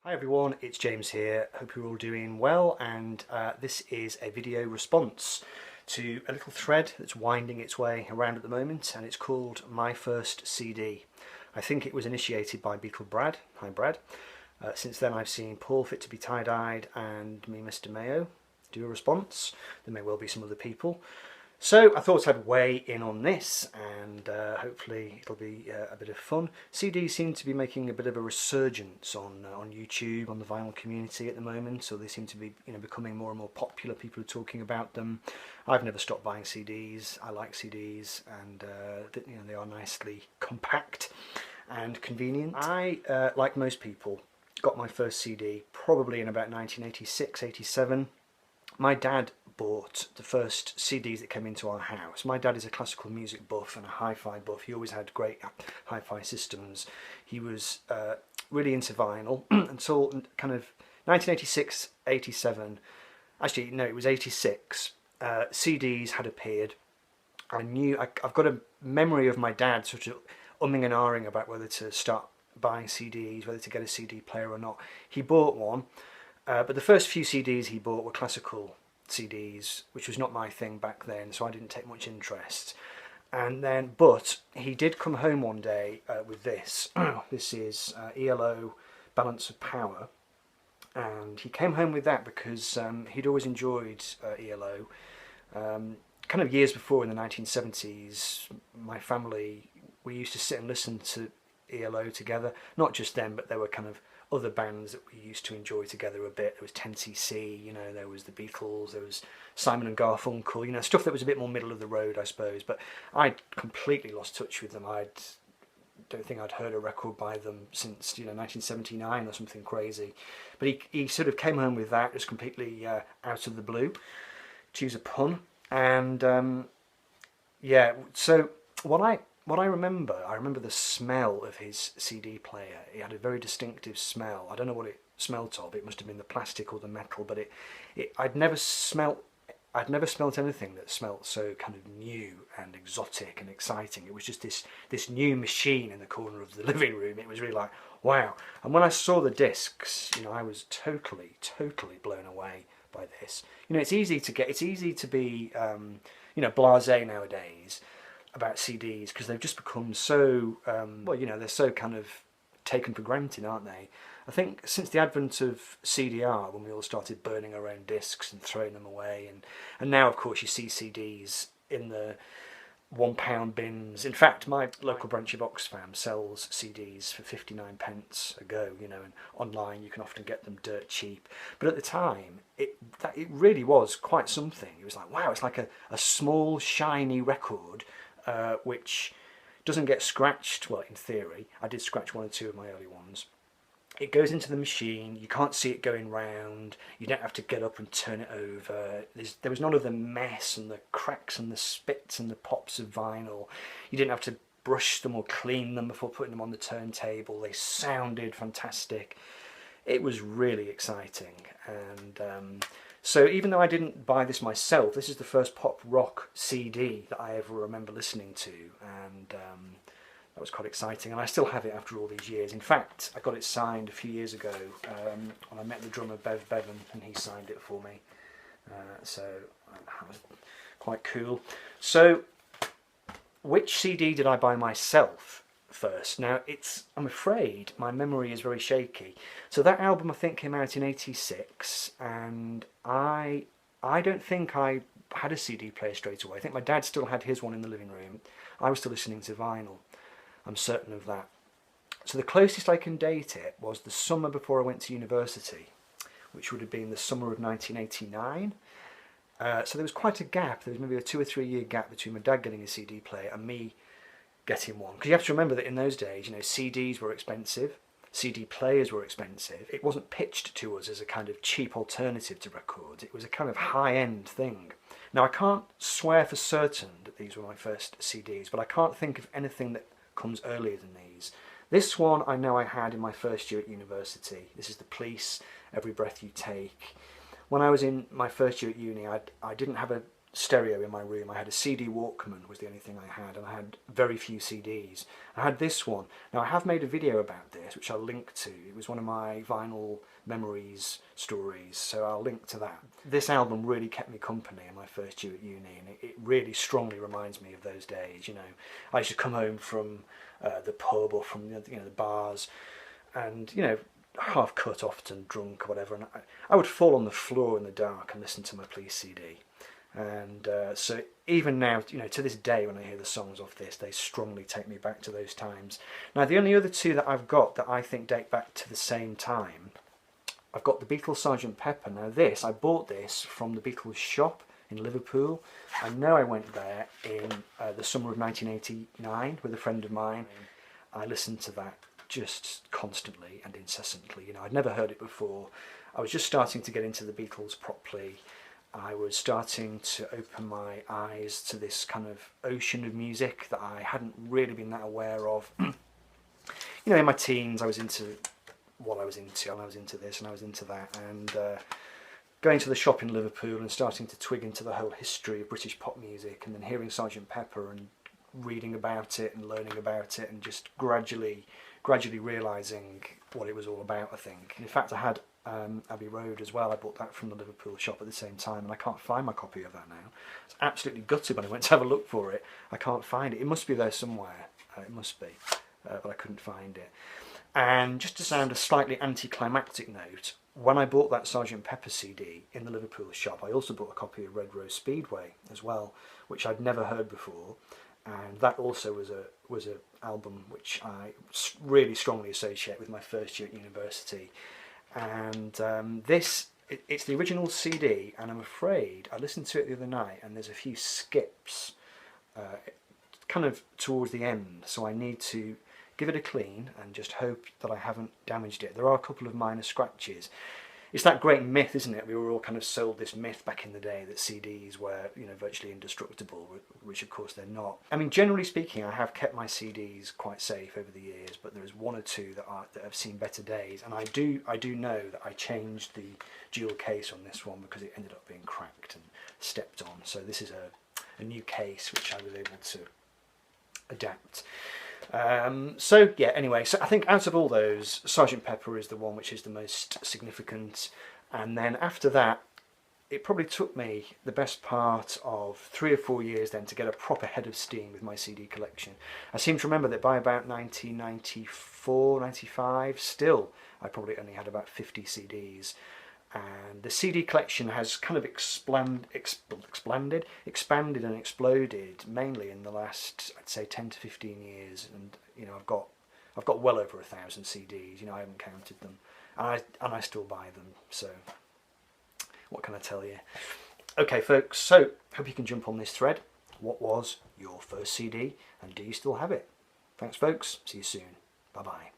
Hi everyone, it's James here. Hope you're all doing well, and this is a video response to a little thread that's winding its way around at the moment, and it's called My First CD. I think it was initiated by Beatle Brad. Hi Brad. Since then I've seen Paul Fit to be Tie-Dyed and me, Mr. Mayo, do a response. There may well be some other people. So I thought I'd weigh in on this, and hopefully it'll be a bit of fun. CDs seem to be making a bit of a resurgence on YouTube, on the vinyl community at the moment, so they seem to be becoming more and more popular. People are talking about them. I've never stopped buying CDs. I like CDs, and they are nicely compact and convenient. I, like most people, got my first CD probably in about 1986, 87. My dad bought the first CDs that came into our house. My dad is a classical music buff and a hi-fi buff. He always had great hi-fi systems. He was really into vinyl until kind of 1986, 87. Actually, no, it was 86. CDs had appeared. I've got a memory of my dad sort of umming and ahhing about whether to start buying CDs, whether to get a CD player or not. He bought one. But the first few CDs he bought were classical CDs, which was not my thing back then, so I didn't take much interest. But he did come home one day with this. This is ELO Balance of Power, and he came home with that because he'd always enjoyed ELO. Kind of years before, in the 1970s, my family, we used to sit and listen to ELO together. Not just them, but there were kind of other bands that we used to enjoy together a bit. There was 10cc, there was the Beatles, there was Simon and Garfunkel, stuff that was a bit more middle of the road, I suppose. But I'd completely lost touch with them. I don't think I'd heard a record by them since 1979 or something crazy. But he sort of came home with that, just completely out of the blue, to use a pun. And yeah, so what I remember the smell of his CD player. It had a very distinctive smell. I don't know what it smelt of. It must have been the plastic or the metal, but I'd never smelt anything that smelt so kind of new and exotic and exciting. It was just this new machine in the corner of the living room. It was really like, wow. And when I saw the discs, I was totally blown away by this. It's easy to be blasé nowadays about CDs, because they've just become so they're so kind of taken for granted, aren't they? I think since the advent of CDR, when we all started burning our own discs and throwing them away, and now of course you see CDs in the £1 bins. In fact, my local branch of Oxfam sells CDs for 59p a go, and online you can often get them dirt cheap. But at the time, it really was quite something. It was like, wow, it's like a small shiny record which doesn't get scratched. Well, in theory, I did scratch one or two of my early ones. It goes into the machine, you can't see it going round, you don't have to get up and turn it over. There was none of the mess and the cracks and the spits and the pops of vinyl. You didn't have to brush them or clean them before putting them on the turntable. They sounded fantastic. It was really exciting, and so even though I didn't buy this myself, this is the first pop rock CD that I ever remember listening to, and that was quite exciting, and I still have it after all these years. In fact, I got it signed a few years ago when I met the drummer Bev Bevan, and he signed it for me, so that was quite cool. So which CD did I buy myself first? Now, I'm afraid my memory is very shaky. So that album I think came out in 86, and I don't think I had a CD player straight away. I think my dad still had his one in the living room. I was still listening to vinyl. I'm certain of that. So the closest I can date it was the summer before I went to university, which would have been the summer of 1989. So there was quite a gap. There was maybe a 2 or 3 year gap between my dad getting a CD player and me getting one. Because you have to remember that in those days, CDs were expensive, CD players were expensive. It wasn't pitched to us as a kind of cheap alternative to records. It was a kind of high-end thing. Now, I can't swear for certain that these were my first CDs, but I can't think of anything that comes earlier than these. This one I know I had in my first year at university. This is The Police, Every Breath You Take. When I was in my first year at uni, I didn't have a stereo in my room. I had a CD Walkman, was the only thing I had, and I had very few CDs. I had this one. Now I have made a video about this, which I'll link to. It was one of my vinyl memories stories, so I'll link to that. This album really kept me company in my first year at uni, and it really strongly reminds me of those days. You know, I used to come home from the pub or from the bars, and half cut, often drunk or whatever, and I would fall on the floor in the dark and listen to my Please CD. And so even now, to this day, when I hear the songs off this, they strongly take me back to those times. Now, the only other two that I've got that I think date back to the same time, I've got the Beatles Sgt Pepper. Now I bought this from the Beatles shop in Liverpool. I know I went there in the summer of 1989 with a friend of mine. I listened to that just constantly and incessantly. I'd never heard it before. I was just starting to get into the Beatles properly. I was starting to open my eyes to this kind of ocean of music that I hadn't really been that aware of. In my teens I was into what I was into, and I was into this and I was into that, and going to the shop in Liverpool and starting to twig into the whole history of British pop music, and then hearing Sgt Pepper and reading about it and learning about it, and just gradually realising what it was all about, I think. In fact, I had Abbey Road as well. I bought that from the Liverpool shop at the same time, and I can't find my copy of that now. I was absolutely gutted when I went to have a look for it. I can't find it. It must be there somewhere. It must be, but I couldn't find it. And just to sound a slightly anticlimactic note, when I bought that Sgt Pepper CD in the Liverpool shop, I also bought a copy of Red Rose Speedway as well, which I'd never heard before. And that also was a album which I really strongly associate with my first year at university. And it's the original CD, and I'm afraid I listened to it the other night, and there's a few skips kind of towards the end, so I need to give it a clean and just hope that I haven't damaged it. There are a couple of minor scratches. It's that great myth, isn't it? We were all kind of sold this myth back in the day that CDs were, virtually indestructible, which of course they're not. I mean, generally speaking, I have kept my CDs quite safe over the years, but there's one or two that have seen better days. And I do know that I changed the dual case on this one because it ended up being cracked and stepped on. So this is a new case which I was able to adapt. So yeah, anyway, so I think out of all those, Sgt Pepper is the one which is the most significant, and then after that it probably took me the best part of 3 or 4 years then to get a proper head of steam with my CD collection. I seem to remember that by about 1994, 95 still I probably only had about 50 CDs. And the CD collection has kind of expanded and exploded mainly in the last, I'd say, 10 to 15 years. And I've got well over 1,000 CDs. I haven't counted them, and I still buy them. So what can I tell you? Okay, folks. So hope you can jump on this thread. What was your first CD, and do you still have it? Thanks, folks. See you soon. Bye bye.